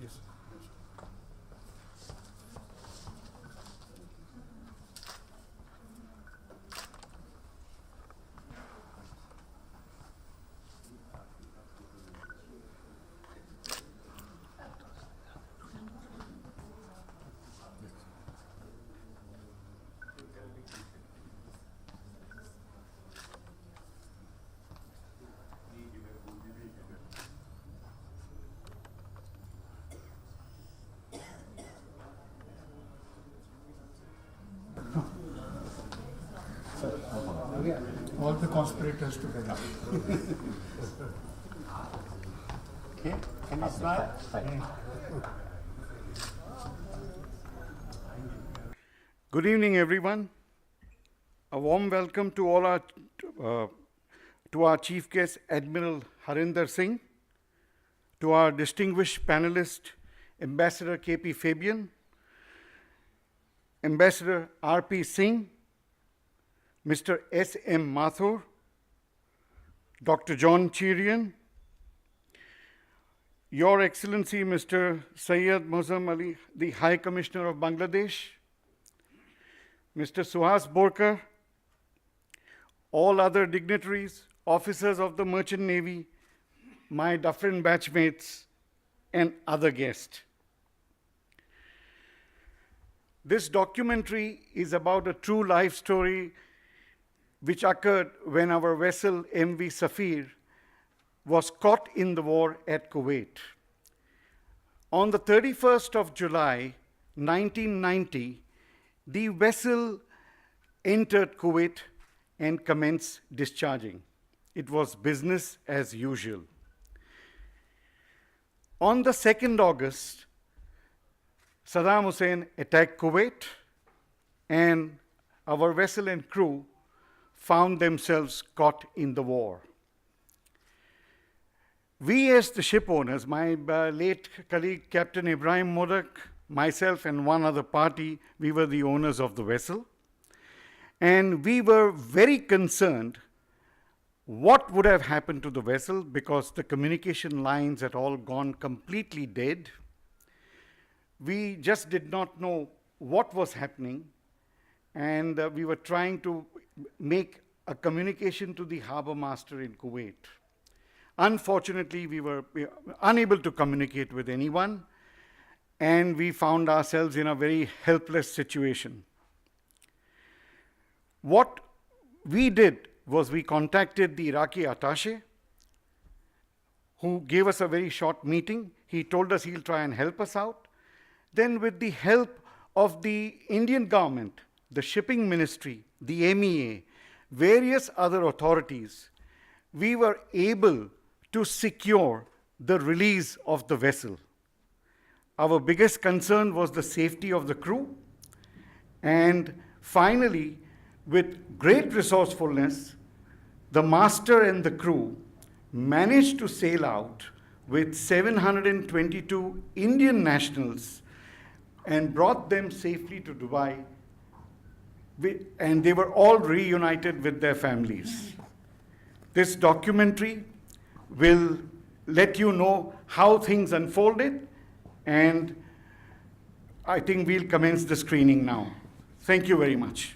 Yes. All the conspirators together. Okay, can you smile? Good evening, everyone. A warm welcome to all our chief guest, Admiral Harinder Singh, to our distinguished panelist, Ambassador K.P. Fabian, Ambassador R.P. Singh, Mr. S.M. Mathur, Dr. Jan Prasar, Your Excellency, Mr. Syed Muazzam Ali, the High Commissioner of Bangladesh, Mr. Suhas Borkar, all other dignitaries, officers of the Merchant Navy, my Dufferin batchmates, and other guests. This documentary is about a true life story which occurred when our vessel MV Safir was caught in the war at Kuwait. On the 31st of July, 1990, the vessel entered Kuwait and commenced discharging. It was business as usual. On the 2nd August, Saddam Hussein attacked Kuwait, and our vessel and crew found themselves caught in the war. We as the ship owners, my late colleague Captain Ibrahim Modak, myself and one other party, we were the owners of the vessel. And we were very concerned what would have happened to the vessel because the communication lines had all gone completely dead. We just did not know what was happening, and we were trying to make a communication to the harbor master in Kuwait. Unfortunately, we were unable to communicate with anyone, and we found ourselves in a very helpless situation. What we did was we contacted the Iraqi attaché, who gave us a very short meeting. He told us he'll try and help us out. Then with the help of the Indian government, the shipping ministry, the MEA, various other authorities, we were able to secure the release of the vessel. Our biggest concern was the safety of the crew. And finally, with great resourcefulness, the master and the crew managed to sail out with 722 Indian nationals and brought them safely to Dubai, and they were all reunited with their families. This documentary will let you know how things unfolded, and I think we'll commence the screening now. Thank you very much.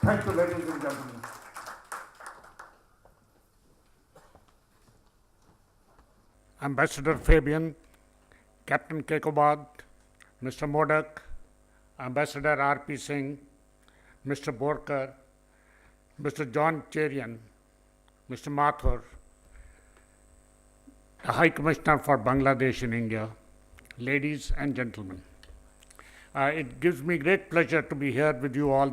Thank you, ladies and gentlemen. Ambassador Fabian, Captain Kekobad, Mr. Modak, Ambassador R.P. Singh, Mr. Borkar, Mr. Jan Prasar, Mr. Mathur, the High Commissioner for Bangladesh in India, ladies and gentlemen. It gives me great pleasure to be here with you all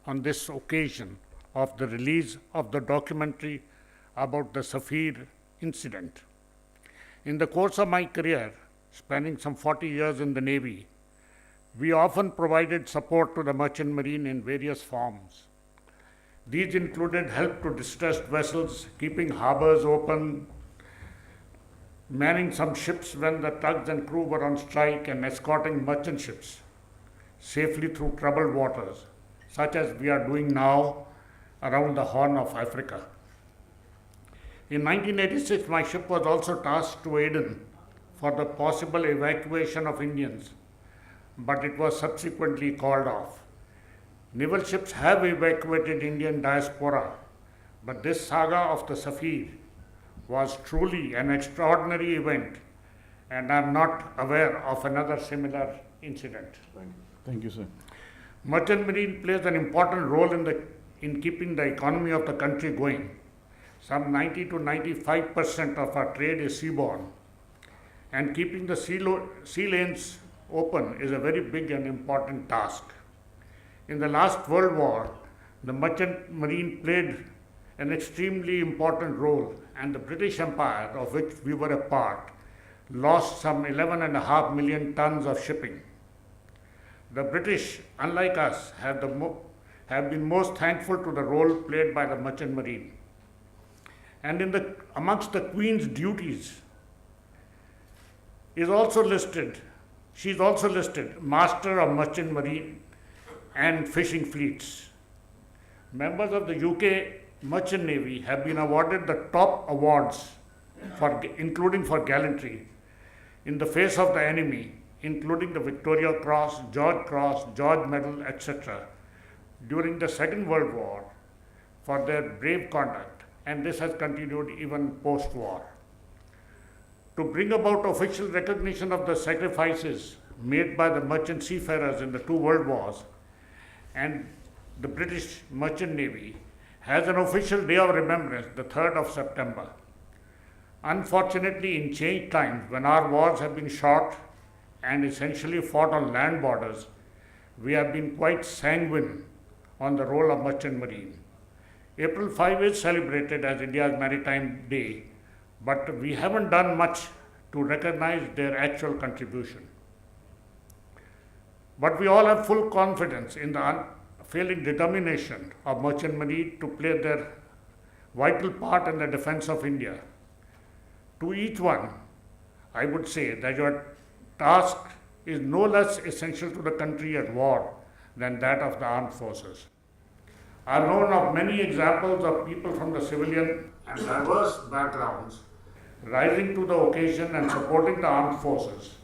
on this occasion of the release of the documentary about the Safir incident. In the course of my career, spanning some 40 years in the Navy, we often provided support to the merchant marine in various forms. These included help to distressed vessels, keeping harbors open, manning some ships when the tugs and crew were on strike and escorting merchant ships safely through troubled waters, such as we are doing now around the Horn of Africa. In 1986, my ship was also tasked to Aden for the possible evacuation of Indians, but it was subsequently called off. Naval ships have evacuated Indian diaspora, but this saga of the Safir was truly an extraordinary event, and I am not aware of another similar incident. Thank you, sir. Merchant marine plays an important role in keeping the economy of the country going. Some 90 to 95% of our trade is seaborne, and keeping the sea lanes open is a very big and important task. In the last World War, the merchant marine played an extremely important role, and the British Empire, of which we were a part, lost some 11.5 million tons of shipping. The British, unlike us, have been most thankful to the role played by the merchant marine. And amongst the Queen's duties is also listed, she is also listed Master of Merchant Marine and Fishing Fleets. Members of the UK Merchant Navy have been awarded the top awards, including for gallantry, in the face of the enemy, including the Victoria Cross, George Medal, etc., during the Second World War for their brave conduct, and this has continued even post-war. To bring about official recognition of the sacrifices made by the merchant seafarers in the two world wars, and the British Merchant Navy has an official day of remembrance, the 3rd of September. Unfortunately, in changed times, when our wars have been short and essentially fought on land borders, we have been quite sanguine on the role of merchant marine. April 5 is celebrated as India's Maritime Day, but we haven't done much to recognize their actual contribution. But we all have full confidence in the unfailing determination of merchant marine to play their vital part in the defense of India. To each one, I would say that your task is no less essential to the country at war than that of the armed forces. I have known of many examples of people from the civilian and diverse backgrounds rising to the occasion and supporting the armed forces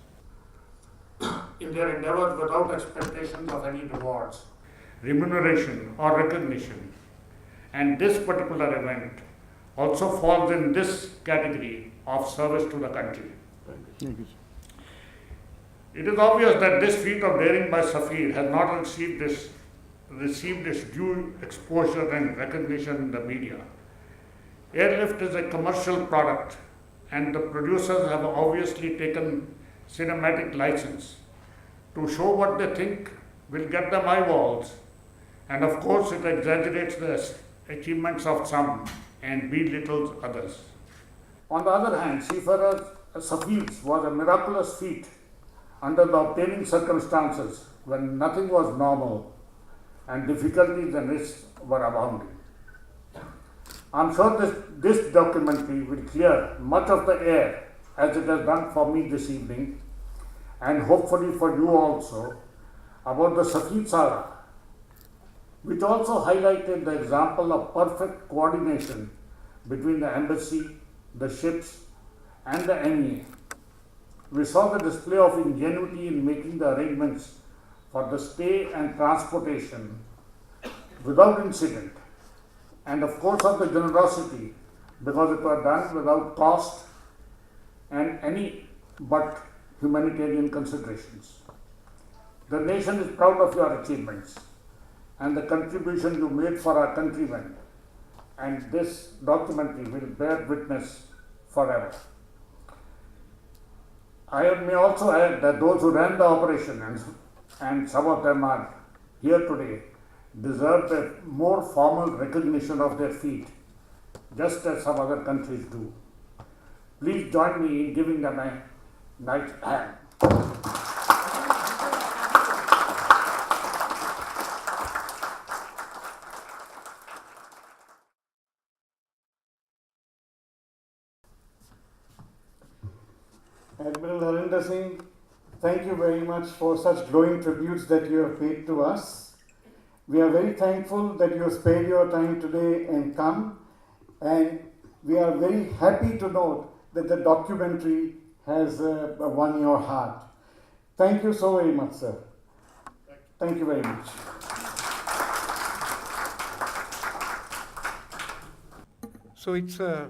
in their endeavors without expectations of any rewards, remuneration, or recognition. And this particular event also falls in this category of service to the country. Thank you, sir. It is obvious that this feat of daring by Safir has not received its due exposure and recognition in the media. Airlift is a commercial product, and the producers have obviously taken cinematic license to show what they think will get them eyeballs, and of course it exaggerates the achievements of some and belittles others. On the other hand, seafarers Safir's was a miraculous feat under the obtaining circumstances when nothing was normal and difficulties and risks were abounding. I'm sure this documentary will clear much of the air, as it has done for me this evening, and hopefully for you also, about the Safir saga, which also highlighted the example of perfect coordination between the embassy, the ships, and the MEA. We saw the display of ingenuity in making the arrangements for the stay and transportation without incident, and of course of the generosity, because it was done without cost and any but humanitarian considerations. The nation is proud of your achievements and the contribution you made for our countrymen, and this documentary will bear witness forever. I may also add that those who ran the operation, and some of them are here today, deserve a more formal recognition of their feat, just as some other countries do. Please join me in giving them a nice hand. Admiral Harinder Singh, thank you very much for such glowing tributes that you have paid to us. We are very thankful that you have spared your time today and come, and we are very happy to note that the documentary has won your heart. Thank you so very much, sir. Thank you very much. So it's a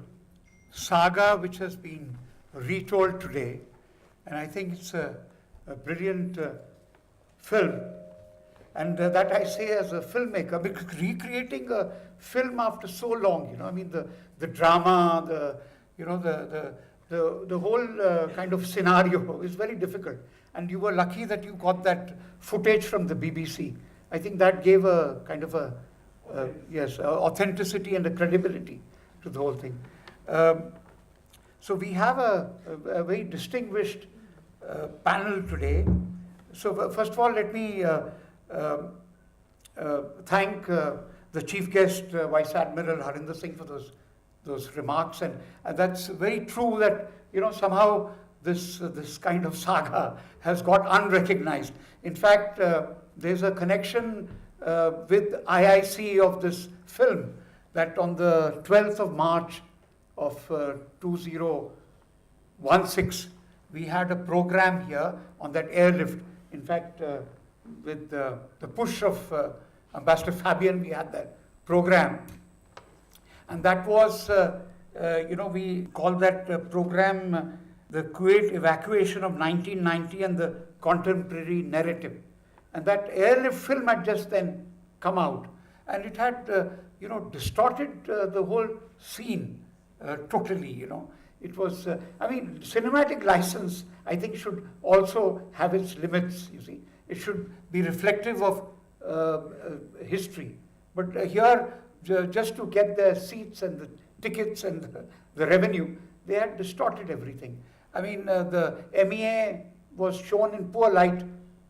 saga which has been retold today, and I think it's a brilliant film. And that I say as a filmmaker, because recreating a film after so long, I mean the drama, the whole kind of scenario is very difficult. And you were lucky that you got that footage from the BBC. I think that gave a kind of authenticity and a credibility to the whole thing. So we have a very distinguished panel today. So first of all, let me thank the chief guest, Vice Admiral Harinder Singh, for those remarks, and that's very true that somehow this kind of saga has got unrecognized. In fact, there's a connection with IIC of this film, that on the 12th of March of 2016, we had a program here on that airlift. In fact, with the push of Ambassador Fabian, we had that program. And that was, we called that program the Kuwait Evacuation of 1990 and the Contemporary Narrative. And that airlift film had just then come out. And it had, distorted the whole scene totally, It was, cinematic license, I think, should also have its limits, you see. It should be reflective of history. But here, just to get the seats and the tickets and the revenue, they had distorted everything. I mean, the MEA was shown in poor light,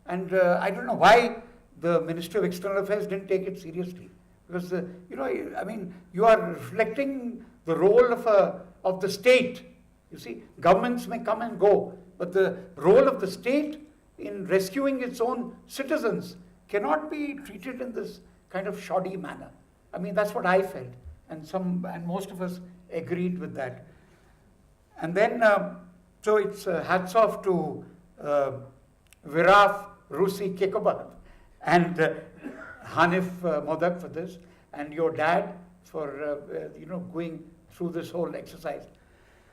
and I don't know why the Ministry of External Affairs didn't take it seriously. Because, you are reflecting the role of the state. You see, governments may come and go, but the role of the state in rescuing its own citizens cannot be treated in this kind of shoddy manner. I mean, that's what I felt, and most of us agreed with that. And then, so it's hats off to Viraf Rusi Kekobad and Hanif Modak for this, and your dad for going through this whole exercise.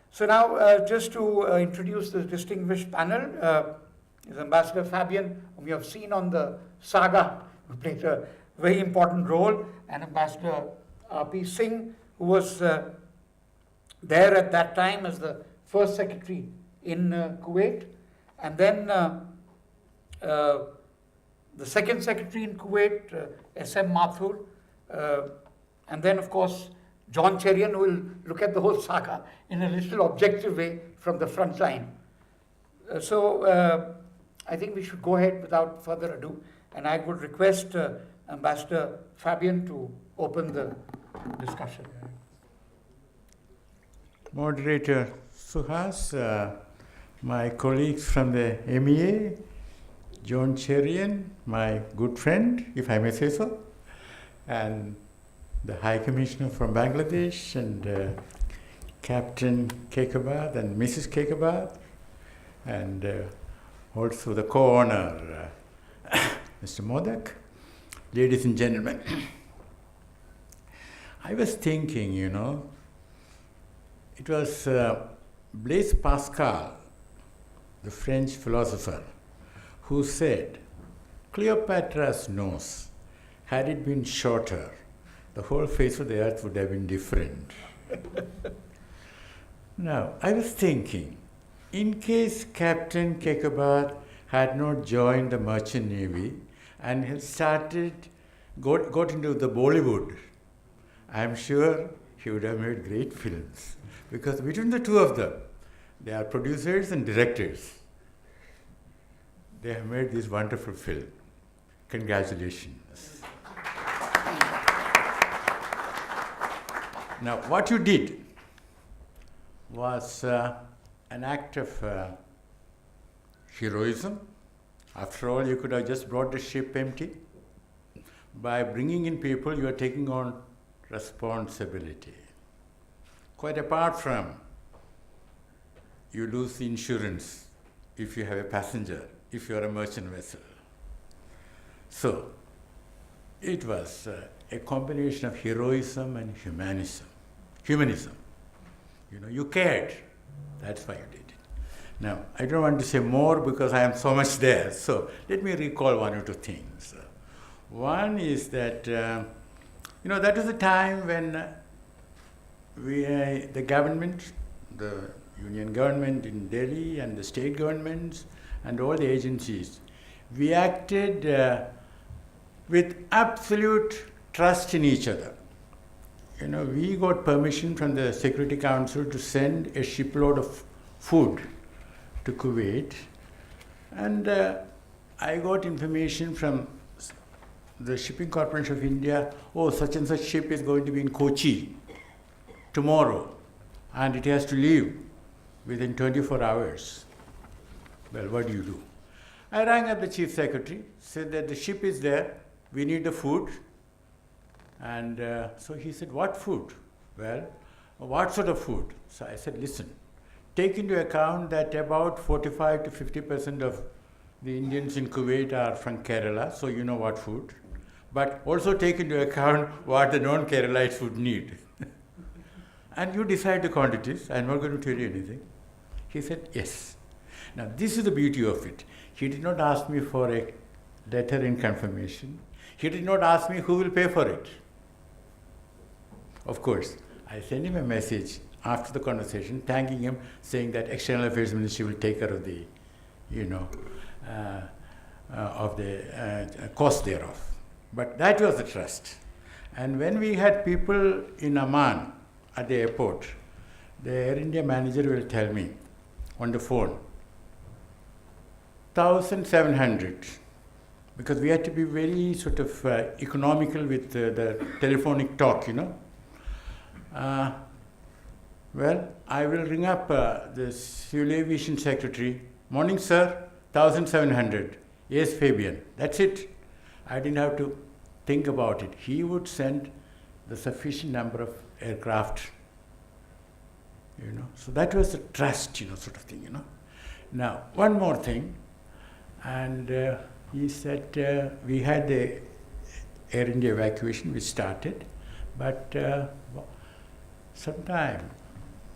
So now, just to introduce the distinguished panel, is Ambassador Fabian, whom you have seen on the saga, who played a very important role, and Ambassador R.P. Singh, who was there at that time as the first secretary in Kuwait, and then the second secretary in Kuwait, S.M. Mathur, and then, of course, John Cherian, who will look at the whole saga in a little objective way from the front line. So I think we should go ahead without further ado, and I would request Ambassador Fabian to open the discussion. Moderator Suhas, my colleagues from the MEA, John Cherian, my good friend, if I may say so, and the High Commissioner from Bangladesh, and Captain Kekobad and Mrs. Kekobad, and also the co-owner, Mr. Modak, ladies and gentlemen. I was thinking, it was Blaise Pascal, the French philosopher, who said, Cleopatra's nose, had it been shorter, the whole face of the earth would have been different. Now, I was thinking, in case Captain Kekobad had not joined the Merchant Navy and had got into the Bollywood, I'm sure he would have made great films. Because between the two of them, they are producers and directors. They have made this wonderful film. Congratulations. Now, what you did was an act of heroism. After all, you could have just brought the ship empty. By bringing in people, you are taking on responsibility. Quite apart from you lose the insurance if you have a passenger, if you are a merchant vessel. So, it was a combination of heroism and humanism. You know, you cared. That's why you did it. Now, I don't want to say more because I am so much there. So, let me recall one or two things. One is that, that was the time when the government, the union government in Delhi and the state governments and all the agencies, we acted with absolute trust in each other. You know, we got permission from the Security Council to send a shipload of food to Kuwait, and I got information from the Shipping Corporation of India, oh, such and such ship is going to be in Kochi tomorrow, and it has to leave within 24 hours. Well, what do? I rang up the Chief Secretary, said that the ship is there, we need the food. And so he said, what food? Well, what sort of food? So I said, listen, take into account that about 45 to 50% of the Indians in Kuwait are from Kerala, so you know what food. But also take into account what the non-Keralites would need. And you decide the quantities. I'm not going to tell you anything. He said, yes. Now, this is the beauty of it. He did not ask me for a letter in confirmation. He did not ask me who will pay for it. Of course, I sent him a message after the conversation, thanking him, saying that External Affairs Ministry will take care of the, cost thereof. But that was the trust. And when we had people in Amman at the airport, the Air India manager will tell me on the phone, 1,700, because we had to be very sort of economical with the telephonic talk, Well, I will ring up the Civil Aviation Secretary. Morning, sir, 1,700. Yes, Fabian. That's it. I didn't have to think about it. He would send the sufficient number of aircraft, So that was the trust, sort of thing, Now, one more thing. And he said we had the Air India evacuation, which started, but sometime,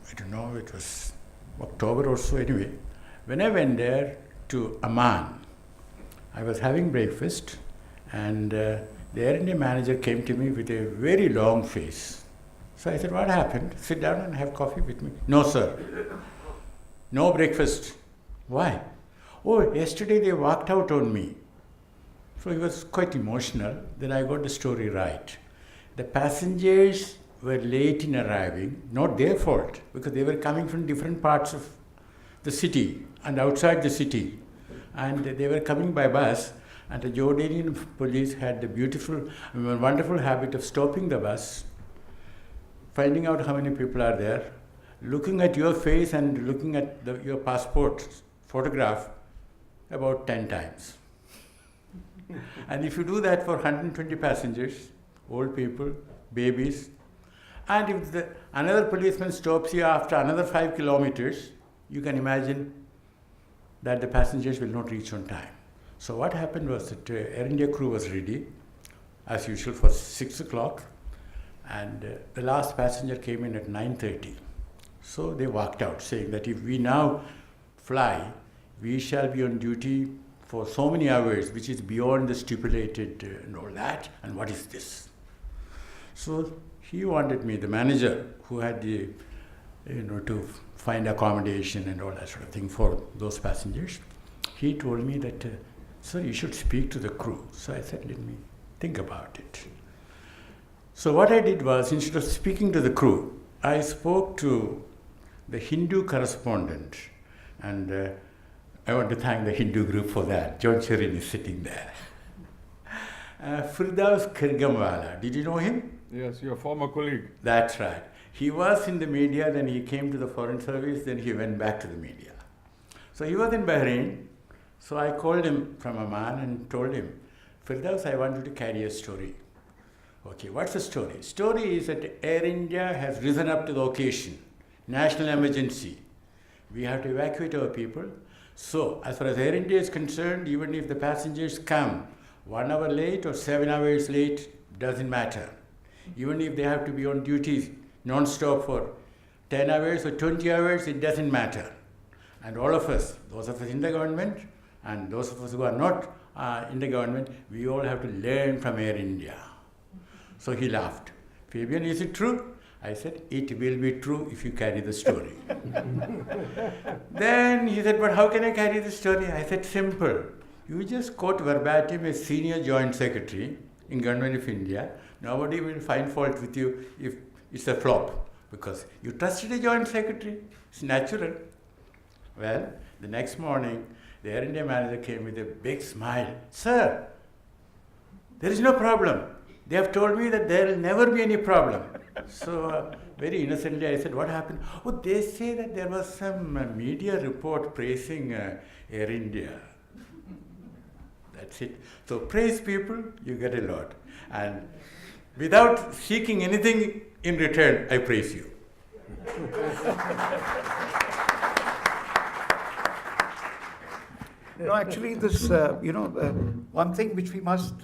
I don't know, it was October or so anyway, when I went there to Amman, I was having breakfast, and the Air India manager came to me with a very long face. So I said, what happened? Sit down and have coffee with me. No, sir. No breakfast. Why? Oh, yesterday they walked out on me. So he was quite emotional. Then I got the story right. The passengers were late in arriving, not their fault, because they were coming from different parts of the city and outside the city. And they were coming by bus, and the Jordanian police had the wonderful habit of stopping the bus, finding out how many people are there, looking at your face and looking at your passport photograph about 10 times. And if you do that for 120 passengers, old people, babies, and if another policeman stops you after another 5 kilometers, you can imagine that the passengers will not reach on time. So what happened was that Air India crew was ready, as usual, for 6 o'clock, and the last passenger came in at 9:30. So they walked out, saying that if we now fly, we shall be on duty for so many hours, which is beyond the stipulated and all that, and what is this? So he wanted me, the manager, who had the, to find accommodation and all that sort of thing for those passengers. He told me that, sir, you should speak to the crew. So I said, let me think about it. So what I did was, instead of speaking to the crew, I spoke to the Hindu correspondent, and I want to thank the Hindu group for that. John Cherin is sitting there. Firdaus Kirgamwala, did you know him? Yes, your former colleague. That's right. He was in the media, then he came to the Foreign Service, then he went back to the media. So he was in Bahrain, So I called him from Amman and told him, Firdaus, I want you to carry a story. Okay, what's the story? Story is that Air India has risen up to the occasion, national emergency. We have to evacuate our people. So, as far as Air India is concerned, even if the passengers come 1 hour late or 7 hours late, doesn't matter. Even if they have to be on duty non-stop for 10 hours or 20 hours, it doesn't matter. And all of us, those of us in the government and those of us who are not in the government, we all have to learn from Air India. So he laughed. Fabian, is it true? I said, it will be true if you carry the story. Then he said, but how can I carry the story? I said, simple. You just quote verbatim a senior joint secretary in Government of India. Nobody will find fault with you if it's a flop, because you trusted a joint secretary. It's natural. Well, the next morning, the Air India manager came with a big smile. Sir, there is no problem. They have told me that there will never be any problem. So very innocently I said, what happened? Oh, they say that there was some media report praising Air India. That's it. So praise people, you get a lot. And without seeking anything in return, I praise you. No, actually, this, one thing which we must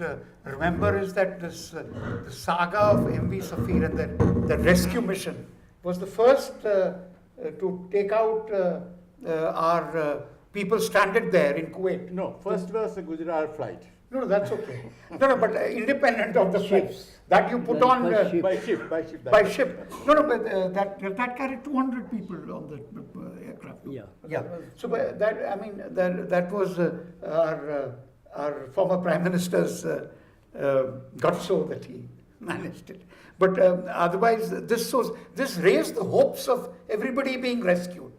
remember is that this the saga of MV Safir and that rescue mission was the first to take out our people stranded there in Kuwait. No, first was the Gujarat flight. No, that's okay. No, but independent of the ships that you put on By ship. by ship. No, but that carried 200 people on the aircraft. Yeah. So that was our former Prime Minister's gutso that he managed it. But otherwise, this raised the hopes of everybody being rescued.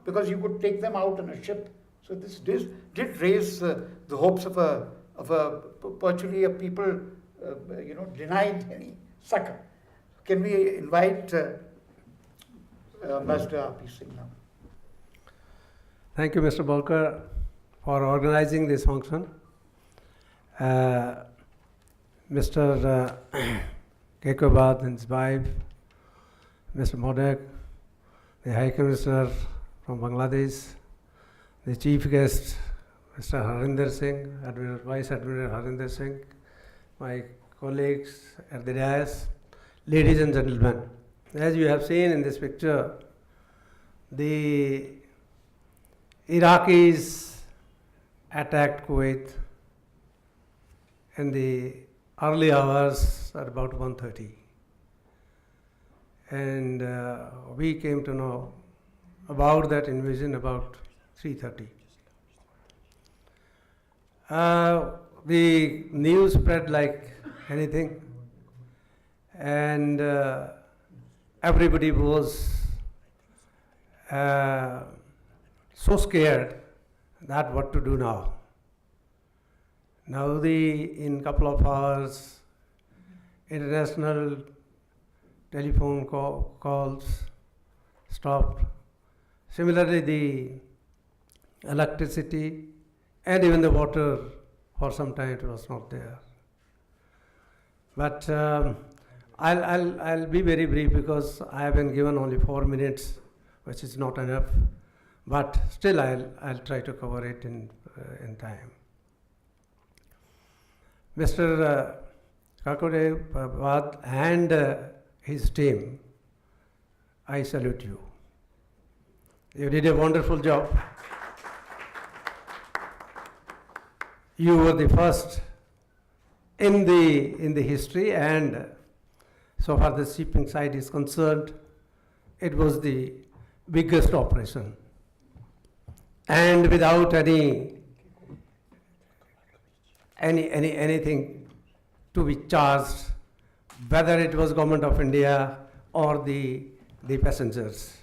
Because you could take them out on a ship. So this did raise the hopes of virtually a people, denied any succor. Can we invite Ambassador R.P. Singh now? Thank you, Mr. Bolkar, for organizing this function. Mr. Kekobad and his wife, Mr. Modak, the High Commissioner from Bangladesh, the Chief Guest, Mr. Harinder Singh, Admiral, Vice Admiral Harinder Singh, my colleagues at the dais, ladies and gentlemen. As you have seen in this picture, the Iraqis attacked Kuwait in the early hours at about 1:30. And we came to know about that invasion about 3:30. The news spread like anything, and everybody was so scared that what to do now. Now in couple of hours, international telephone calls stopped. Similarly, the electricity and even the water, for some time it was not there. But I'll be very brief because I have been given only 4 minutes, which is not enough. But still, I'll try to cover it in time. Mr. Kekobad and his team, I salute you. You did a wonderful job. You were the first in the history, and so far the shipping side is concerned, it was the biggest operation. And without anything to be charged, whether it was Government of India or the passengers.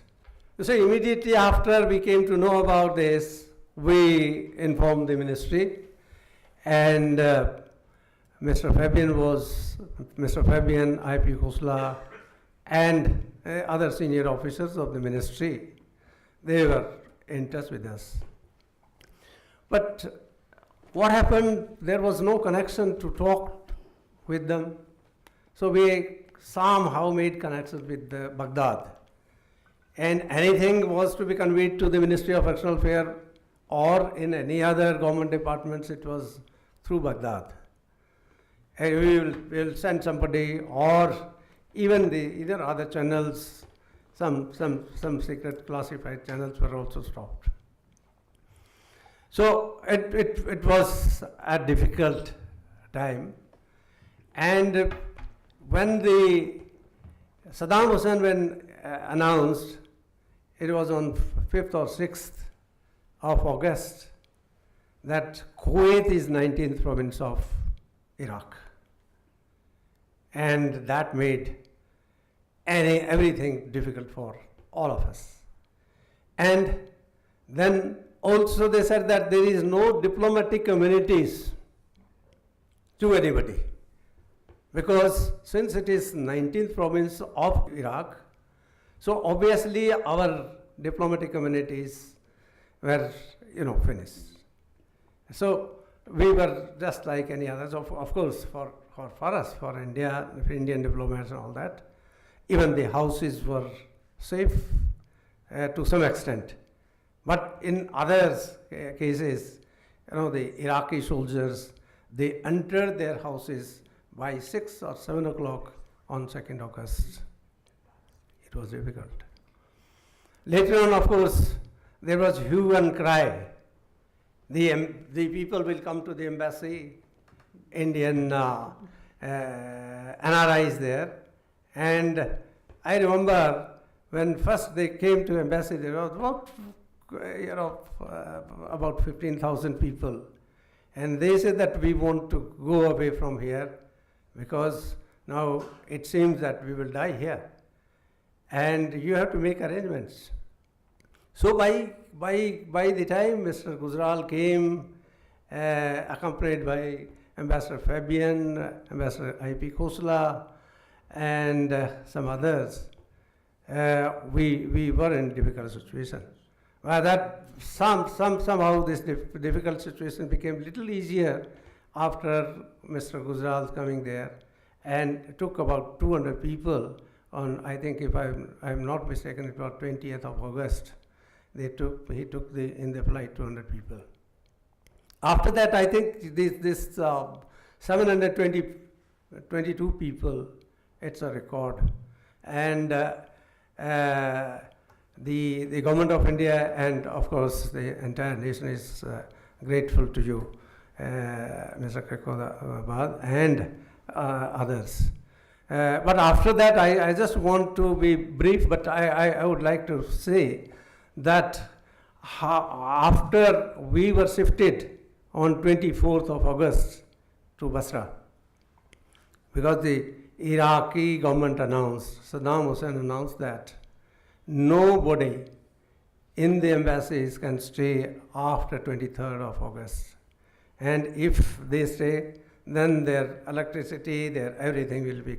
So immediately after we came to know about this, we informed the ministry, and Mr. Fabian, IP Khosla, and other senior officers of the ministry, they were in touch with us. But what happened, there was no connection to talk with them. So we somehow made connections with Baghdad. And anything was to be conveyed to the Ministry of External Affairs or in any other government departments, it was through Baghdad. And we will send somebody, or even either other channels, some secret classified channels were also stopped. So it was a difficult time. And when Saddam Hussein announced, it was on 5th or 6th of August, that Kuwait is 19th province of Iraq. And that made everything difficult for all of us. And then also they said that there is no diplomatic communities to anybody. Because since it is 19th province of Iraq, so obviously our diplomatic communities were, finished. So we were just like any others. Of course, for us, for India, for Indian diplomats and all that, even the houses were safe to some extent. But in other cases, the Iraqi soldiers, they entered their houses by 6 or 7 o'clock on 2nd August. It was difficult. Later on, of course, there was hue and cry. The people will come to the embassy, Indian NRIs there. And I remember when first they came to embassy, there was about 15,000 people. And they said that we want to go away from here because now it seems that we will die here. And you have to make arrangements. So by the time Mr. Gujral came, accompanied by Ambassador Fabian, Ambassador I.P. Khosla, and some others, we were in a difficult situation. That somehow this difficult situation became a little easier after Mr. Gujral coming there, and it took about 200 people on, I think if I'm not mistaken, it was 20th of August. He took in the flight 200 people. After that, I think this 722 people, it's a record. And the government of India and of course the entire nation is grateful to you, Mr. Kekoabad and others. But after that, I just want to be brief, but I would like to say that after we were shifted on 24th of August to Basra, because the Iraqi government announced, Saddam Hussein announced that nobody in the embassies can stay after 23rd of August. And if they stay, then their electricity, their everything will be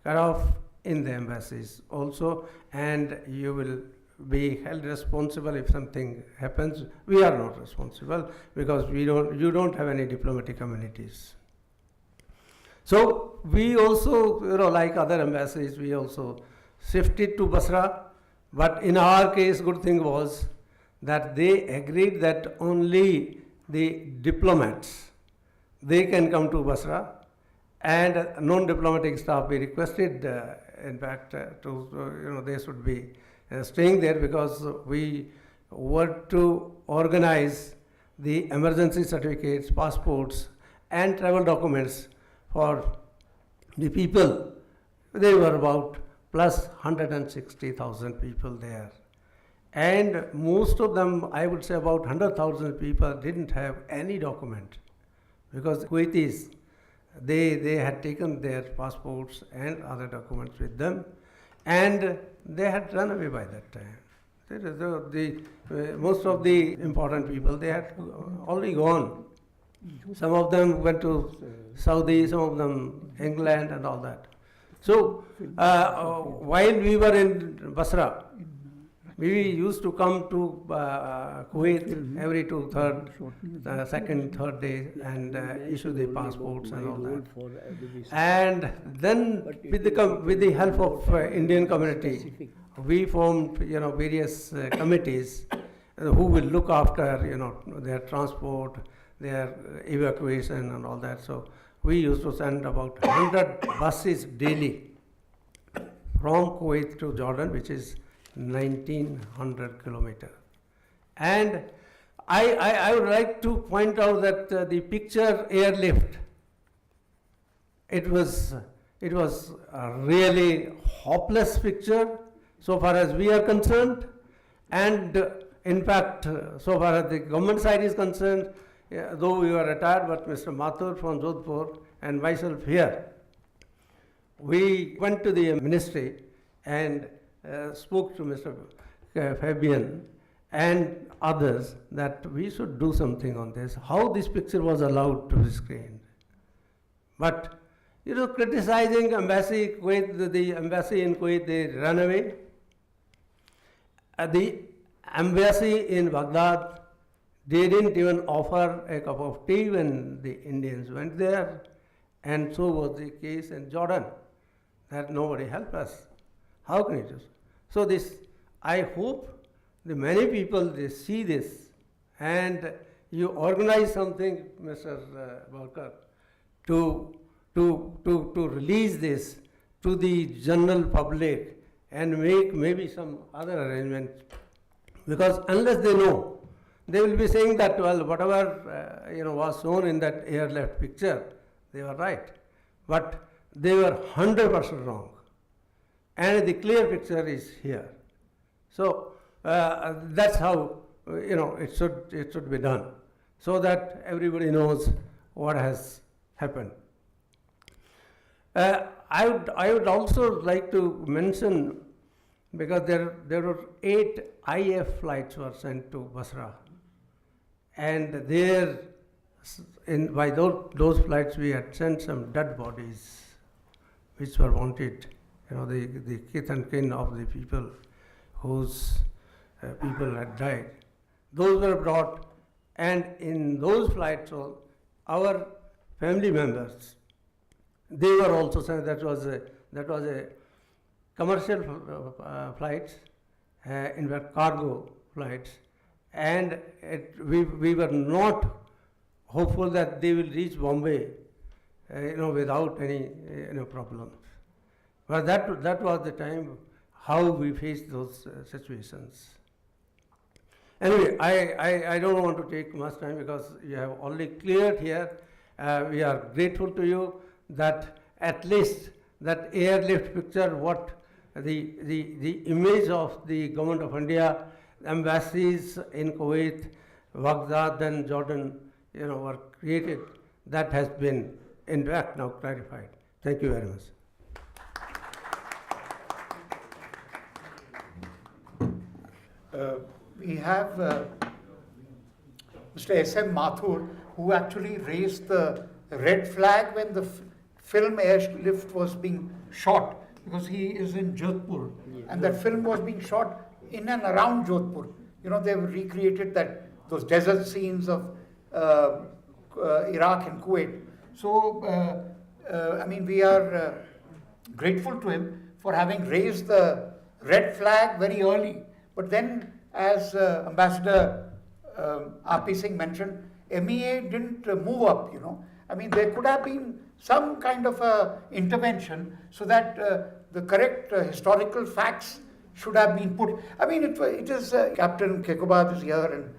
cut off in the embassies also, and you will be held responsible if something happens. We are not responsible because you don't have any diplomatic communities. So we also, like other embassies, we also shifted to Basra. But in our case, good thing was that they agreed that only the diplomats, they can come to Basra, and non-diplomatic staff we requested, in fact, they should be staying there because we were to organize the emergency certificates, passports, and travel documents for the people. They were about plus 160,000 people there. And most of them, I would say about 100,000 people didn't have any document because Kuwaitis, they had taken their passports and other documents with them, and they had run away by that time. Most of the important people, they had already gone. Some of them went to Saudi, some of them England and all that. So while we were in Basra, We used to come to Kuwait every second, third day and issue the passports and all that. And then with the help of Indian community, we formed various committees who will look after their transport, their evacuation and all that. So we used to send about 100 buses daily from Kuwait to Jordan, which is 1900 kilometers. And I would like to point out that the picture airlift, it was a really hopeless picture so far as we are concerned, and in fact, so far as the government side is concerned, though we were retired, but Mr. Mathur from Jodhpur and myself here, we went to the ministry and spoke to Mr. Fabian and others that we should do something on this, how this picture was allowed to be screened. But, criticizing embassy, Kuwait, the embassy in Kuwait, they ran away. The embassy in Baghdad, they didn't even offer a cup of tea when the Indians went there. And so was the case in Jordan, that nobody helped us. How can it do? So this, I hope the many people, they see this and you organize something, Mr. Balkar, to release this to the general public and make maybe some other arrangement. Because unless they know, they will be saying that, well, whatever was shown in that airlift picture, they were right. But they were 100% wrong. And the clear picture is here. So that's how it should be done, so that everybody knows what has happened. I would also like to mention, because there were 8 IF flights were sent to Basra, and there, by those flights, we had sent some dead bodies, which were wanted. The kith and kin of the people whose people had died. Those were brought, and in those flights, our family members, they were also sent. That was a commercial flights, in fact cargo flights, and we were not hopeful that they will reach Bombay, without any problems. But that was the time how we faced those situations. Anyway, I don't want to take much time because you have already cleared here. We are grateful to you that at least that airlift picture, what the image of the government of India, embassies in Kuwait, Baghdad and Jordan, were created. That has been, in fact, now clarified. Thank you very much. We have Mr. S.M. Mathur, who actually raised the red flag when the film airlift was being shot, because he is in Jodhpur, and that film was being shot in and around Jodhpur. They've recreated those desert scenes of Iraq and Kuwait. So, we are grateful to him for having raised the red flag very early. But then, as Ambassador R.P. Singh mentioned, MEA didn't move up, there could have been some kind of intervention so that the correct historical facts should have been put. It is Captain Kekobad is here and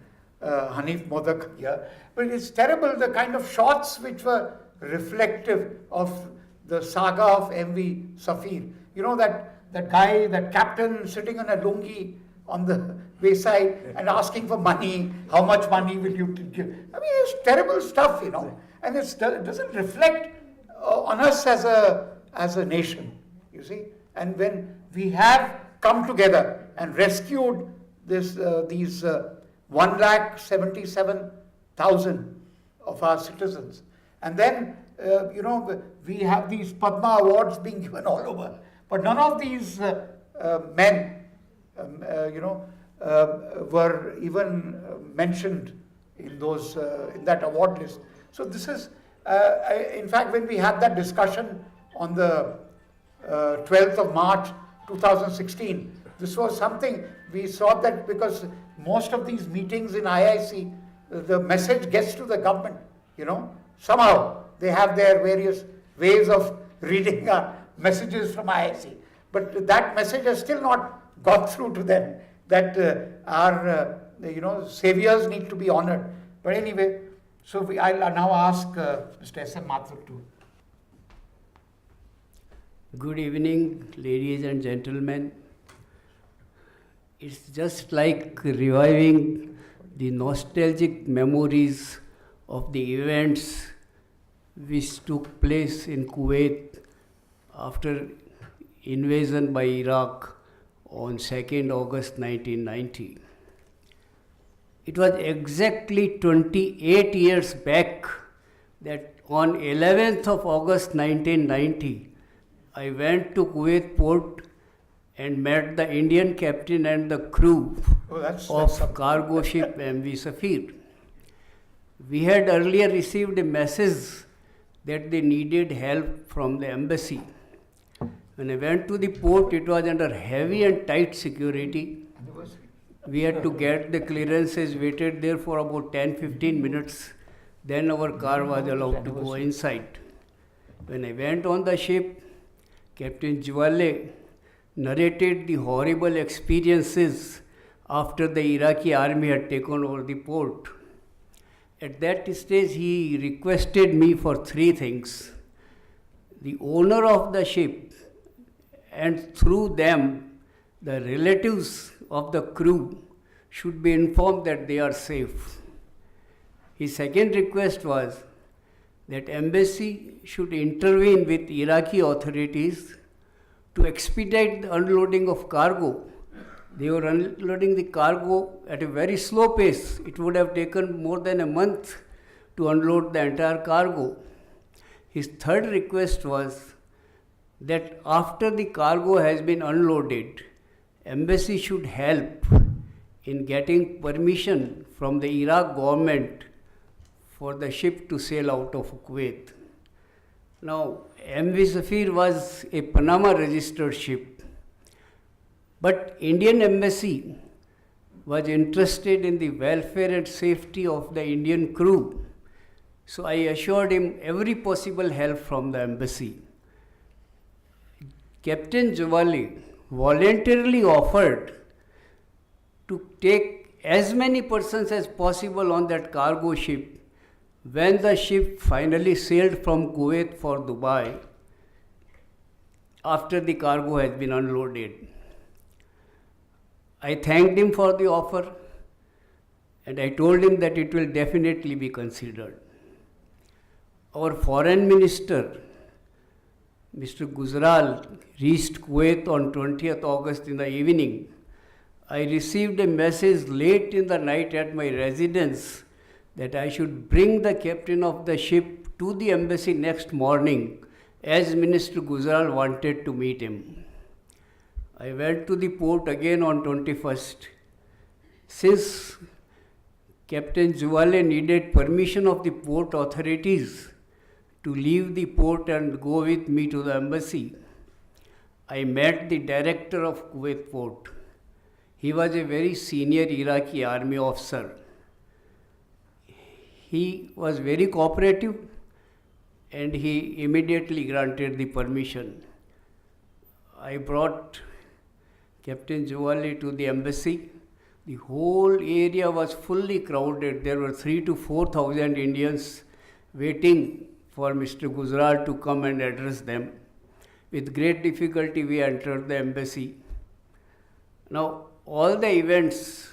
Hanif Modak here, but it's terrible the kind of shots which were reflective of the saga of MV Safir. That guy, that captain sitting on a lungi on the wayside and asking for money, how much money will you give? It's terrible stuff, and it doesn't reflect on us as a nation, you see. And when we have come together and rescued these 1,77,000 of our citizens, and then we have these Padma awards being given all over, but none of these men were even mentioned in those in that award list. So this is, in fact, when we had that discussion on the 12th of March 2016, this was something we saw that because most of these meetings in IIC, the message gets to the government, somehow they have their various ways of reading messages from IIC. But that message has still not got through to them, that our saviors need to be honored. But anyway, so I'll now ask Mr. S.M. Mathur to. Good evening, ladies and gentlemen. It's just like reviving the nostalgic memories of the events which took place in Kuwait after invasion by Iraq on 2nd August 1990. It was exactly 28 years back that on 11th of August 1990, I went to Kuwait port and met the Indian captain and the crew of cargo ship MV Safir. We had earlier received a message that they needed help from the embassy. When I went to the port, it was under heavy and tight security. We had to get the clearances, waited there for about 10-15 minutes. Then our car was allowed to go inside. When I went on the ship, Captain Jwale narrated the horrible experiences after the Iraqi army had taken over the port. At that stage, he requested me for 3 things. The owner of the ship, and through them, the relatives of the crew should be informed that they are safe. His second request was that embassy should intervene with Iraqi authorities to expedite the unloading of cargo. They were unloading the cargo at a very slow pace. It would have taken more than a month to unload the entire cargo. His third request was that after the cargo has been unloaded, embassy should help in getting permission from the Iraq government for the ship to sail out of Kuwait. Now, MV Safir was a Panama registered ship, but Indian embassy was interested in the welfare and safety of the Indian crew. So I assured him every possible help from the embassy. Captain Jawali voluntarily offered to take as many persons as possible on that cargo ship when the ship finally sailed from Kuwait for Dubai after the cargo has been unloaded. I thanked him for the offer and I told him that it will definitely be considered. Our foreign minister, Mr. Gujral, reached Kuwait on 20th August in the evening. I received a message late in the night at my residence that I should bring the captain of the ship to the embassy next morning as Minister Gujral wanted to meet him. I went to the port again on 21st. Since Captain Jawale needed permission of the port authorities to leave the port and go with me to the embassy, I met the director of Kuwait port. He was a very senior Iraqi army officer. He was very cooperative and he immediately granted the permission. I brought Captain Jawali to the embassy. The whole area was fully crowded. There were 3,000 to 4,000 Indians waiting for Mr. Gujral to come and address them. With great difficulty, we entered the embassy. Now, all the events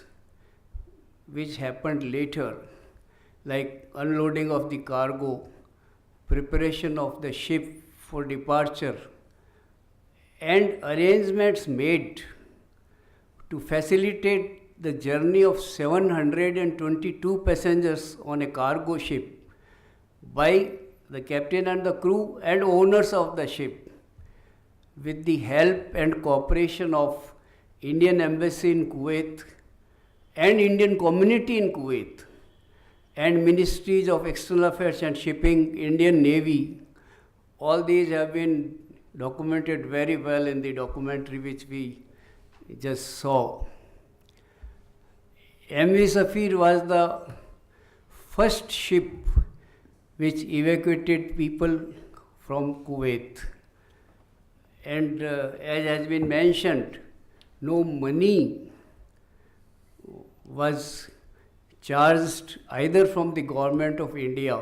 which happened later, like unloading of the cargo, preparation of the ship for departure, and arrangements made to facilitate the journey of 722 passengers on a cargo ship by the captain and the crew and owners of the ship, with the help and cooperation of Indian Embassy in Kuwait and Indian community in Kuwait and Ministries of External Affairs and Shipping, Indian Navy, all these have been documented very well in the documentary which we just saw. MV Safir was the first ship which evacuated people from Kuwait. And as has been mentioned, no money was charged either from the government of India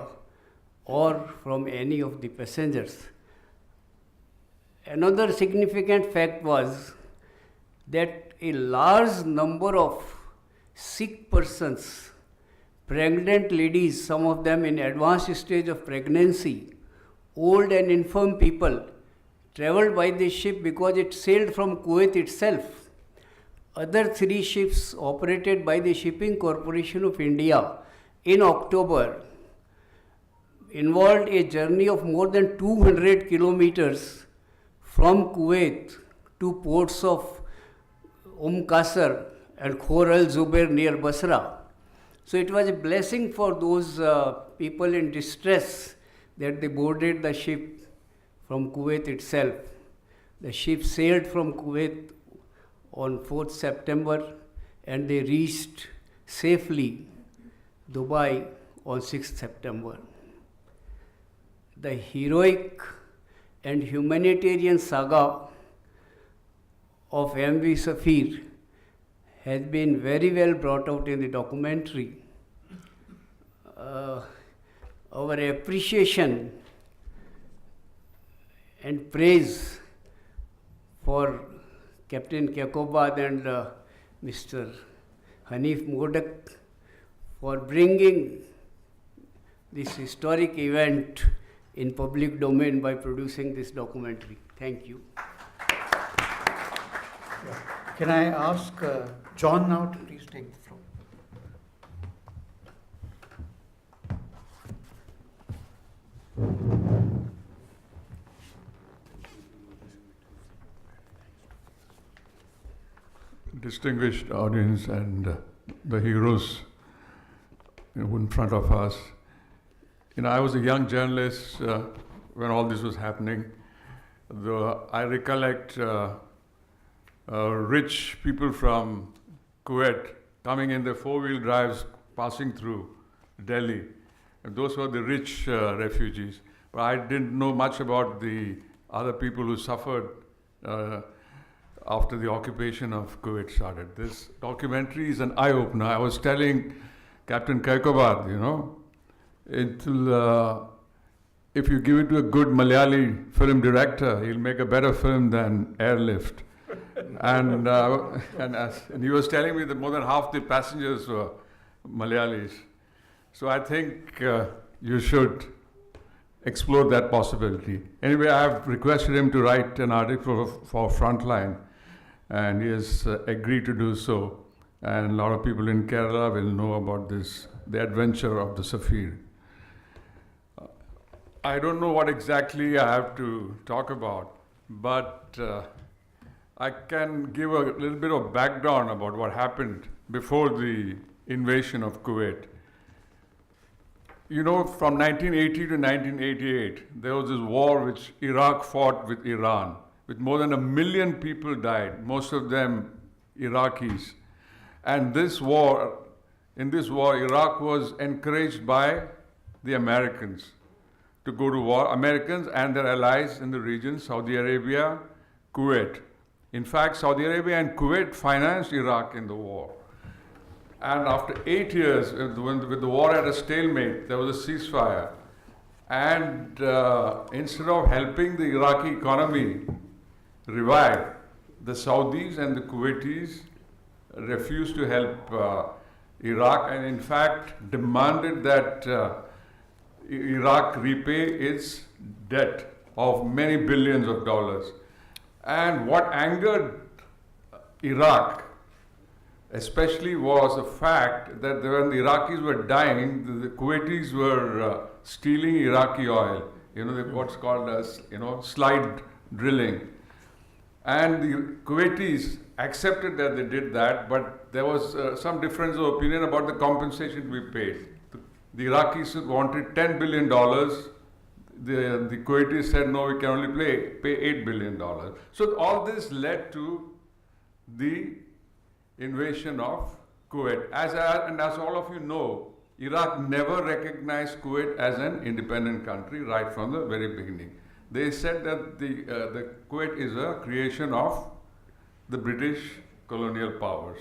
or from any of the passengers. Another significant fact was that a large number of sick persons, pregnant ladies, some of them in advanced stage of pregnancy, old and infirm people, traveled by this ship because it sailed from Kuwait itself. Other 3 ships operated by the Shipping Corporation of India in October involved a journey of more than 200 kilometers from Kuwait to ports of Qasr and Khor al-Zubair near Basra. So it was a blessing for those people in distress that they boarded the ship from Kuwait itself. The ship sailed from Kuwait on 4th September and they reached safely Dubai on 6th September. The heroic and humanitarian saga of MV Safir has been very well brought out in the documentary. Our appreciation and praise for Captain Kekobad and Mr. Hanif Modak for bringing this historic event in public domain by producing this documentary. Thank you. Can I ask John now to please take the floor? Distinguished audience and the heroes in front of us. I was a young journalist when all this was happening. I recollect rich people from Kuwait coming in their 4-wheel drives, passing through Delhi. And those were the rich refugees. But I didn't know much about the other people who suffered after the occupation of Kuwait started. This documentary is an eye-opener. I was telling Captain Kaikobad, if you give it to a good Malayali film director, he'll make a better film than Airlift. And he was telling me that more than half the passengers were Malayalis. So I think you should explore that possibility. Anyway, I have requested him to write an article for Frontline, and he has agreed to do so. And a lot of people in Kerala will know about this, the adventure of the Safir. I don't know what exactly I have to talk about, but I can give a little bit of background about what happened before the invasion of Kuwait. From 1980 to 1988, there was this war which Iraq fought with Iran, with more than 1 million people died, most of them Iraqis. And in this war, Iraq was encouraged by the Americans to go to war, Americans and their allies in the region, Saudi Arabia, Kuwait. In fact, Saudi Arabia and Kuwait financed Iraq in the war. And after 8 years, with the war at a stalemate, there was a ceasefire. And instead of helping the Iraqi economy revive, the Saudis and the Kuwaitis refused to help Iraq, and in fact demanded that Iraq repay its debt of many billions of dollars. And what angered Iraq especially was the fact that when the Iraqis were dying, the Kuwaitis were stealing Iraqi oil, what's called as, slide drilling. And the Kuwaitis accepted that they did that, but there was some difference of opinion about the compensation to be paid. The Iraqis wanted $10 billion. The Kuwaitis said, no, we can only pay $8 billion. So all this led to the invasion of Kuwait. And as all of you know, Iraq never recognized Kuwait as an independent country right from the very beginning. They said that the Kuwait is a creation of the British colonial powers.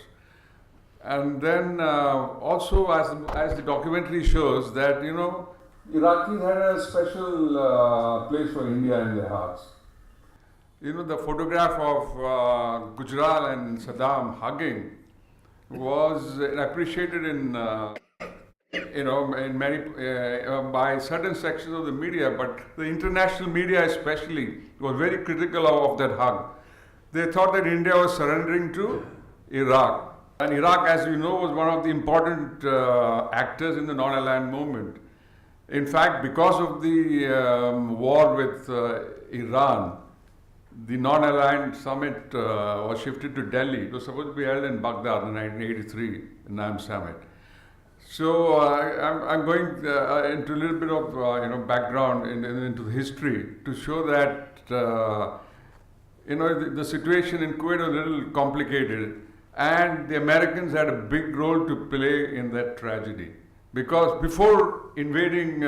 And then also, as the documentary shows, that, you know, Iraqis had a special place for India in their hearts. You know, the photograph of Gujral and Saddam hugging was appreciated in, you know, in many, by certain sections of the media, but the international media especially was very critical of that hug. They thought that India was surrendering to Iraq. And Iraq, as you know, was one of the important actors in the non-aligned movement. In fact, because of the war with Iran, the non-aligned summit was shifted to Delhi. It was supposed to be held in Baghdad in 1983, the NAM summit. So I'm going into a little bit of you know, background into the history to show that you know, the situation in Kuwait was a little complicated, and the Americans had a big role to play in that tragedy. Because before invading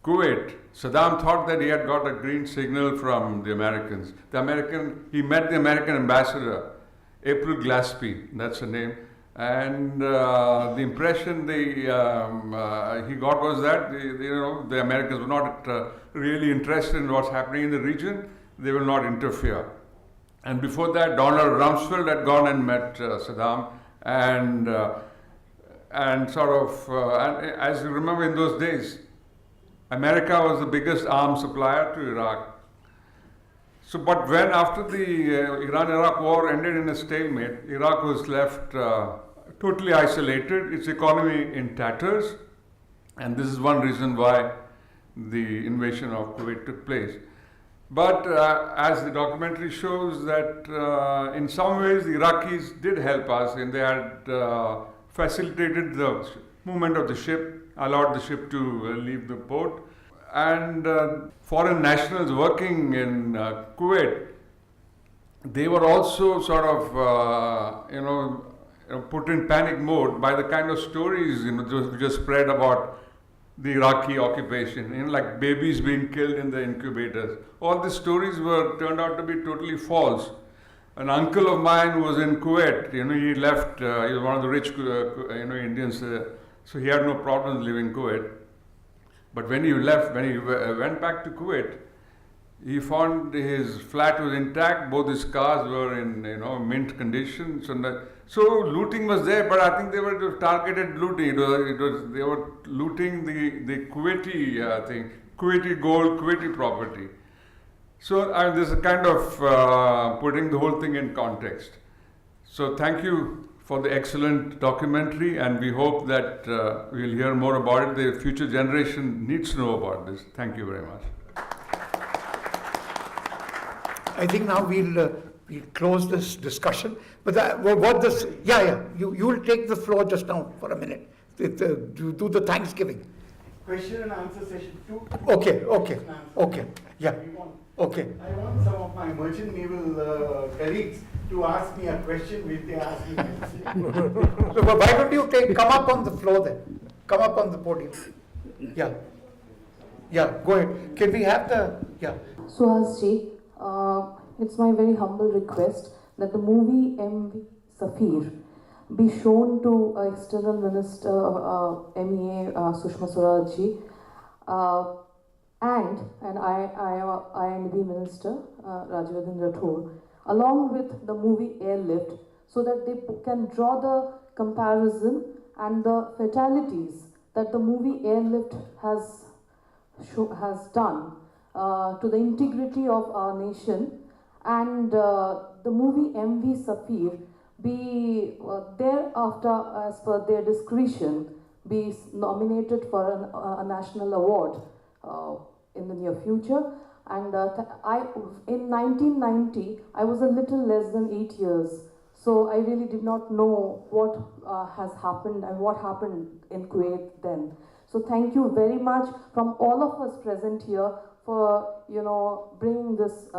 Kuwait, Saddam thought that he had got a green signal from the Americans. He met the American ambassador, April Glaspie, that's her name, and the impression he got was that the Americans were not really interested in what's happening in the region. They will not interfere. And before that, Donald Rumsfeld had gone and met Saddam, and as you remember, in those days, America was the biggest arms supplier to Iraq. So, but when after the Iran-Iraq war ended in a stalemate, Iraq was left totally isolated, its economy in tatters, and this is one reason why the invasion of Kuwait took place. But as the documentary shows, that in some ways the Iraqis did help us, and they had facilitated the movement of the ship, allowed the ship to leave the port. And foreign nationals working in Kuwait, they were also sort of, put in panic mode by the kind of stories, which are spread about the Iraqi occupation, like babies being killed in the incubators. All these stories turned out to be totally false. An uncle of mine who was in Kuwait, he left, he was one of the rich, Indians, so he had no problems living in Kuwait. But when he went back to Kuwait, he found his flat was intact, both his cars were in, mint condition. So looting was there, but I think they were targeted looting. They were looting the Kuwaiti thing, Kuwaiti gold, Kuwaiti property. So this is kind of putting the whole thing in context. So thank you for the excellent documentary, and we hope that we'll hear more about it. The future generation needs to know about this. Thank you very much. I think now we'll close this discussion. But you will take the floor just now for a minute to do the Thanksgiving. Question and answer session 2. Okay. Yeah. Okay. I want some of my merchant naval colleagues to ask me a question which they ask me. So why don't you come up on the floor then? Come up on the podium. Yeah. Yeah, go ahead. Can we have Suhasji, it's my very humble request that the movie MV Safir be shown to External Minister MEA Sushma Swarajji and INB Minister Rajyavardhan Rathore, along with the movie Airlift, so that they can draw the comparison and the fatalities that the movie Airlift has done to the integrity of our nation, and the movie MV Safir be thereafter, as per their discretion, be nominated for a national award in the near future. And in 1990, I was a little less than 8 years. So I really did not know what has happened and what happened in Kuwait then. So thank you very much from all of us present here for, bringing this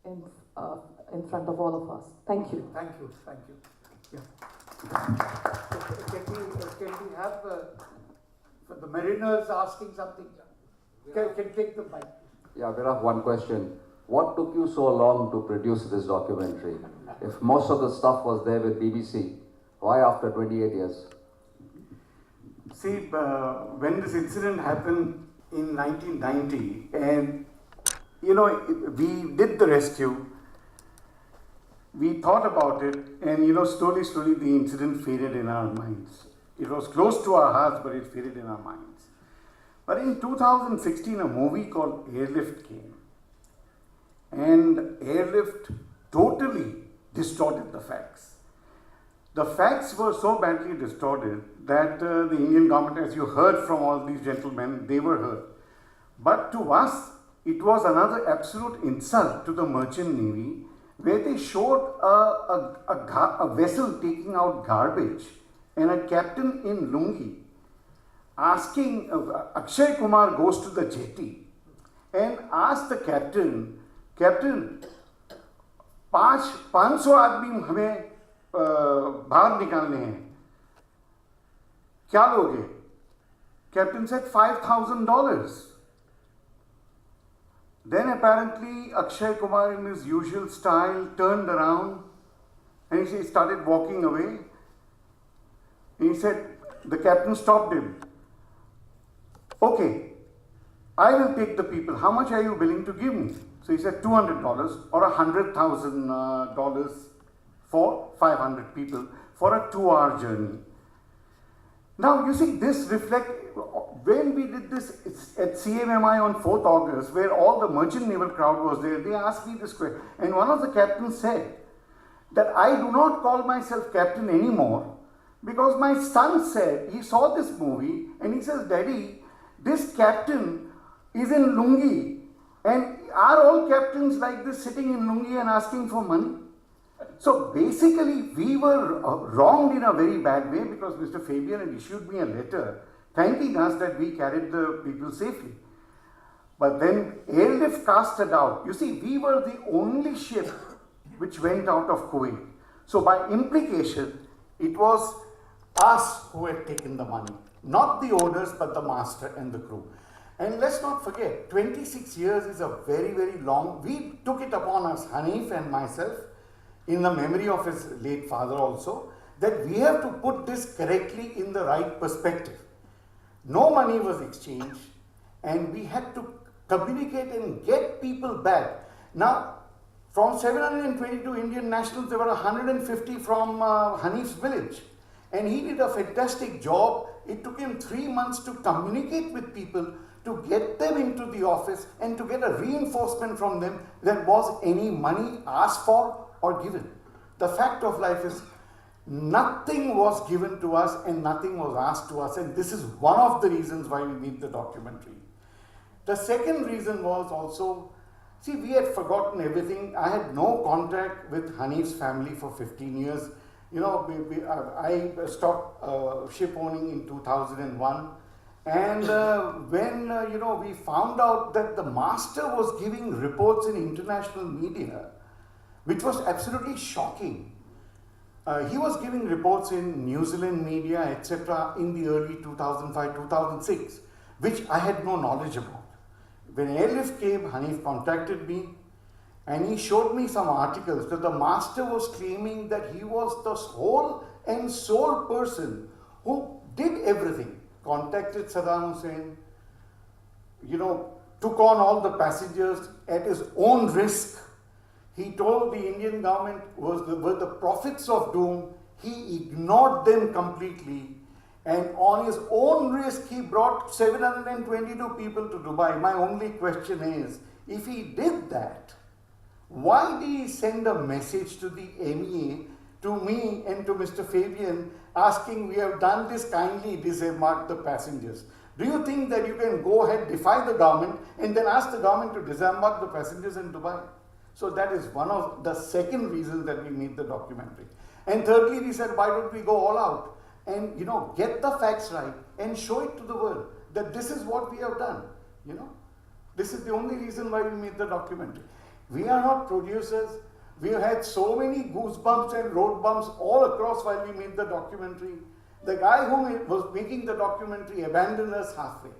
in front of all of us. Thank you. Thank you. Yeah. Can we have the mariners asking something? Can take the mic. Yeah, Viraj, one question. What took you so long to produce this documentary? If most of the stuff was there with BBC, why after 28 years? See, when this incident happened in 1990, and we did the rescue, we thought about it, and slowly the incident faded in our minds. It was close to our hearts, but it faded in our minds. But in 2016, a movie called Airlift came, and Airlift totally distorted the facts. The facts were so badly distorted that the Indian government, as you heard from all these gentlemen, they were hurt. But to us, it was another absolute insult to the merchant navy, where they showed a vessel taking out garbage and a captain in lungi asking, Akshay Kumar goes to the jetty and asks the captain, 500 आदमी हमें बाहर निकालने हैं, क्या लोगे? Captain said $5,000. Then apparently Akshay Kumar, in his usual style, turned around and he started walking away. He said, the captain stopped him. Okay, I will take the people. How much are you willing to give me? So he said $200 or $100,000 for 500 people for a 2-hour journey. Now you see, this reflects, when we did this at CMMI on 4th August, where all the merchant naval crowd was there, they asked me this question. And one of the captains said that I do not call myself captain anymore because my son said, he saw this movie and he says, Daddy, this captain is in lungi, and are all captains like this sitting in lungi and asking for money? So basically we were wronged in a very bad way because Mr. Fabian had issued me a letter thanking us that we carried the people safely. But then Airlift cast a doubt. You see, we were the only ship which went out of Kuwait. So by implication, it was us who had taken the money. Not the owners, but the master and the crew. And let's not forget, 26 years is a very, very long. We took it upon us, Hanif and myself, in the memory of his late father also, that we have to put this correctly in the right perspective. No money was exchanged, and we had to communicate and get people back. Now, from 722 Indian nationals, there were 150 from Hanif's village. And he did a fantastic job. It took him 3 months to communicate with people, to get them into the office and to get a reinforcement from them that was any money asked for or given. The fact of life is nothing was given to us and nothing was asked to us, and this is one of the reasons why we made the documentary. The second reason was also, see, we had forgotten everything. I had no contact with Hanif's family for 15 years. I stopped ship owning in 2001. And when we found out that the master was giving reports in international media, which was absolutely shocking. He was giving reports in New Zealand media, etc. in the early 2005-2006, which I had no knowledge about. When Airlift came, Hanif contacted me and he showed me some articles that the master was claiming that he was the whole and sole person who did everything. Contacted Saddam Hussein, took on all the passengers at his own risk. He told the Indian government were the prophets of doom. He ignored them completely. And on his own risk, he brought 722 people to Dubai. My only question is, if he did that, why did he send a message to the MEA, to me and to Mr. Fabian, asking, we have done this, kindly disembark the passengers? Do you think that you can go ahead, defy the government, and then ask the government to disembark the passengers in Dubai? So that is one of the second reasons that we made the documentary. And thirdly, we said, why don't we go all out and, you know, get the facts right and show it to the world that this is what we have done, you know. This is the only reason why we made the documentary. We are not producers. We have had so many goosebumps and road bumps all across while we made the documentary. The guy who was making the documentary abandoned us halfway.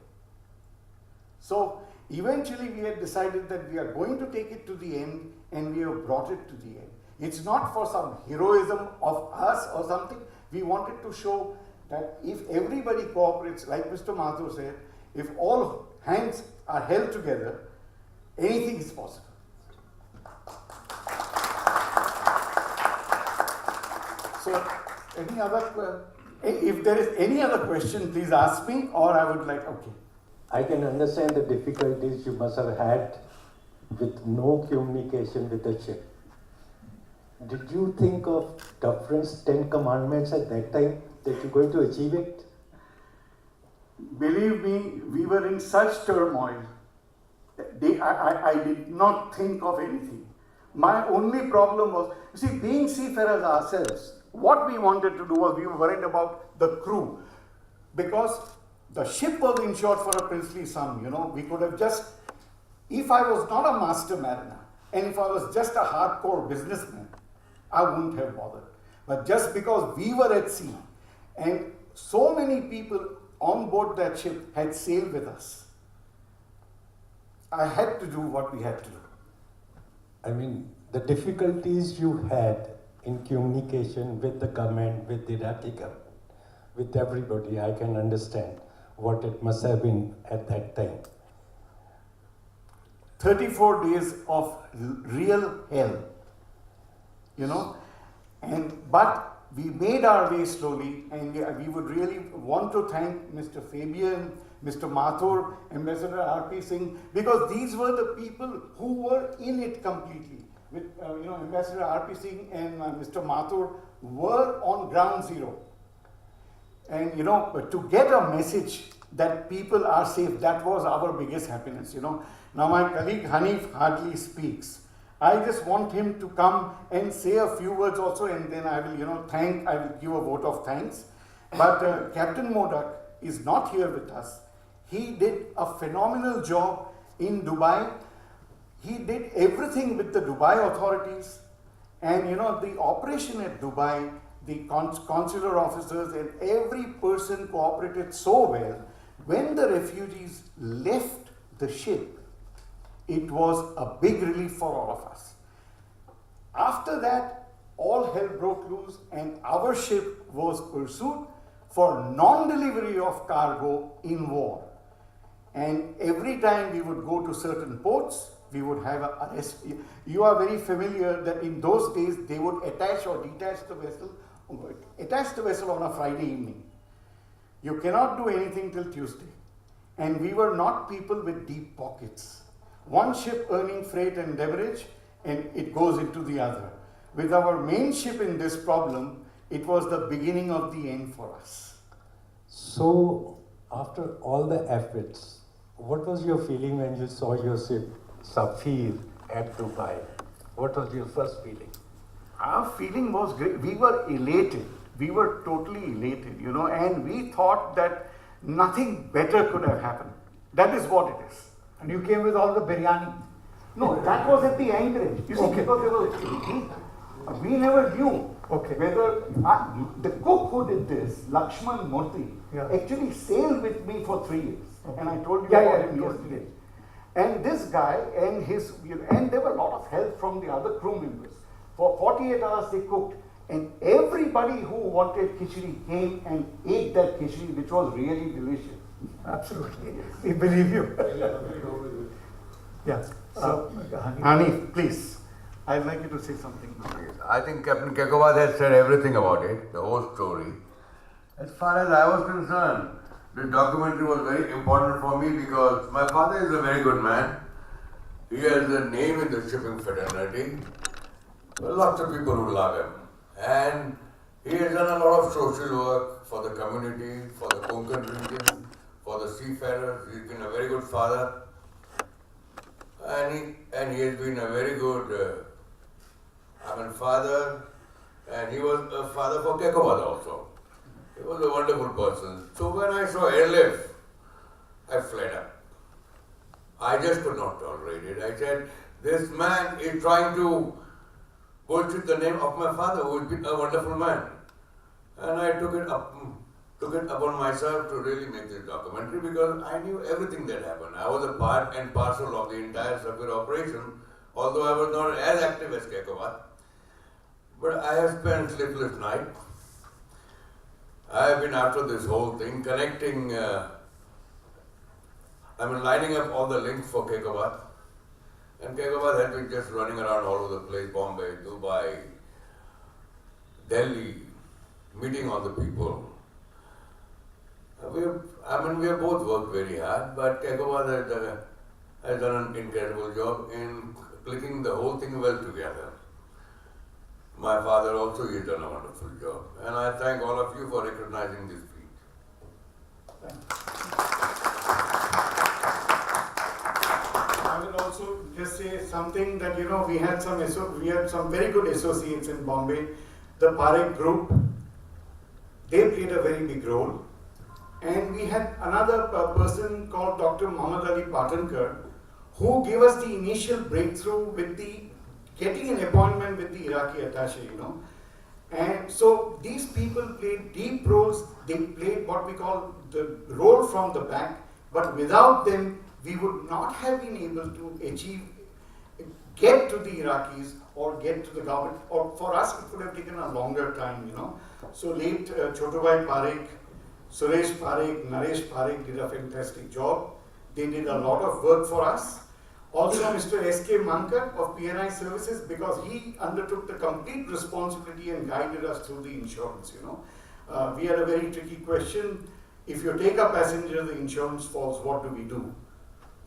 So eventually we had decided that we are going to take it to the end, and we have brought it to the end. It's not for some heroism of us or something. We wanted to show that if everybody cooperates, like Mr. Mathur said, if all hands are held together, anything is possible. So, any other, if there is any other question, please ask me, or I would like, okay. I can understand the difficulties you must have had with no communication with the ship. Did you think of Dufresne's 10 Commandments at that time, that you're going to achieve it? Believe me, we were in such turmoil. I did not think of anything. My only problem was, you see, being seafarers ourselves, what we wanted to do was we were worried about the crew. Because the ship was insured for a princely sum, you know. We could have just, if I was not a master mariner, and if I was just a hardcore businessman, I wouldn't have bothered. But just because we were at sea, and so many people on board that ship had sailed with us, I had to do what we had to do. I mean, the difficulties you had in communication with the government, with the Iraqi government, with everybody, I can understand what it must have been at that time. 34 days of real hell, you know, but we made our way slowly, and we would really want to thank Mr. Fabian, Mr. Mathur, Ambassador R.P. Singh, because these were the people who were in it completely. With, you know, Ambassador R.P. Singh and Mr. Mathur were on ground zero. And, you know, to get a message that people are safe, that was our biggest happiness, you know. Now my colleague Hanif hardly speaks. I just want him to come and say a few words also, and then I will, you know, I will give a vote of thanks. But Captain Modak is not here with us. He did a phenomenal job in Dubai. He did everything with the Dubai authorities. And, you know, the operation at Dubai, the consular officers and every person cooperated so well. When the refugees left the ship, it was a big relief for all of us. After that, all hell broke loose, and our ship was pursued for non-delivery of cargo in war. And every time we would go to certain ports, we would have an arrest. You are very familiar that in those days they would attach or detach the vessel on a Friday evening. You cannot do anything till Tuesday. And we were not people with deep pockets. One ship earning freight and demurrage, and it goes into the other. With our main ship in this problem, it was the beginning of the end for us. So, after all the efforts, what was your feeling when you saw your ship Safir at Dubai? What was your first feeling? Our feeling was great. We were elated. We were totally elated, you know, and we thought that nothing better could have happened. That is what it is. And you came with all the biryani. No, that was at the anchorage. You see, Okay. because there was, we never knew whether the cook who did this, Lakshman Murthy, actually sailed with me for 3 years, and I told you about him yesterday. And this guy and his, and there were a lot of help from the other crew members. For 48 hours they cooked, and everybody who wanted khichdi came and ate that khichdi, which was really delicious. Absolutely. We believe you. Yes. Hanif, please. I'd like you to say something. I think Captain Kekawad has said everything about it, the whole story. As far as I was concerned, the documentary was very important for me because my father is a very good man. He has a name in the shipping fraternity. Lots of people who love him. And he has done a lot of social work for the community, for the Konkan region, for the seafarers. He's been a very good father. And he has been a very good father, and he was a father for Kekawad also. He was a wonderful person. So when I saw airlift, I fled up. I just could not tolerate it. I said, this man is trying to bullshit the name of my father, who has been a wonderful man. And I took it upon myself to really make this documentary because I knew everything that happened. I was a part and parcel of the entire circuit operation, although I was not as active as Kekawad. But I have spent sleepless nights. I have been after this whole thing, connecting, lining up all the links for Kekawad. And Kekawad had been just running around all over the place, Bombay, Dubai, Delhi, meeting all the people. We have both worked very hard, but Kekawad has done an incredible job in clicking the whole thing well together. My father also has done a wonderful job, and I thank all of you for recognizing this feat. I will also just say something that, we had some very good associates in Bombay. The Parekh group, they played a very big role. And we had another person called Dr. Muhammad Ali Patankar, who gave us the initial breakthrough with getting an appointment with the Iraqi attaché, And so these people played deep roles. They played what we call the role from the back, but without them, we would not have been able to get to the Iraqis or get to the government, or for us, it would have taken a longer time, So late Chotobhai Parekh, Suresh Parekh, Naresh Parekh did a fantastic job. They did a lot of work for us. Also, Mr. S.K. Mankar of PNI Services, because he undertook the complete responsibility and guided us through the insurance, We had a very tricky question. If you take a passenger, the insurance falls, what do we do?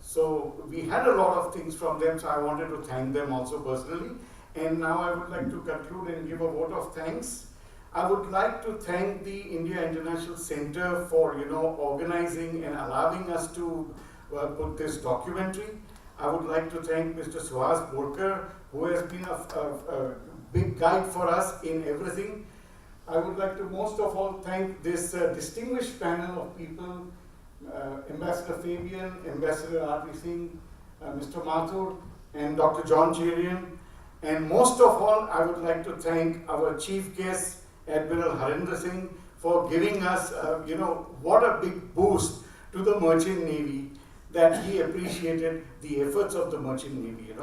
So we had a lot of things from them, so I wanted to thank them also personally. And now I would like to conclude and give a vote of thanks. I would like to thank the India International Center for, organizing and allowing us to put this documentary. I would like to thank Mr. Suhas Borkar, who has been a big guide for us in everything. I would like to most of all thank this distinguished panel of people, Ambassador Fabian, Ambassador R.P. Singh, Mr. Mathur, and Dr. John Cherian. And most of all, I would like to thank our chief guest, Admiral Harinder Singh, for giving us, what a big boost to the Merchant Navy, that he appreciated the efforts of the Merchant Navy,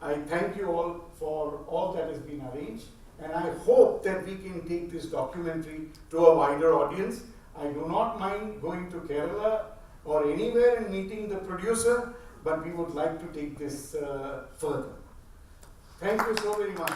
I thank you all for all that has been arranged, and I hope that we can take this documentary to a wider audience. I do not mind going to Kerala or anywhere and meeting the producer, but we would like to take this further. Thank you so very much.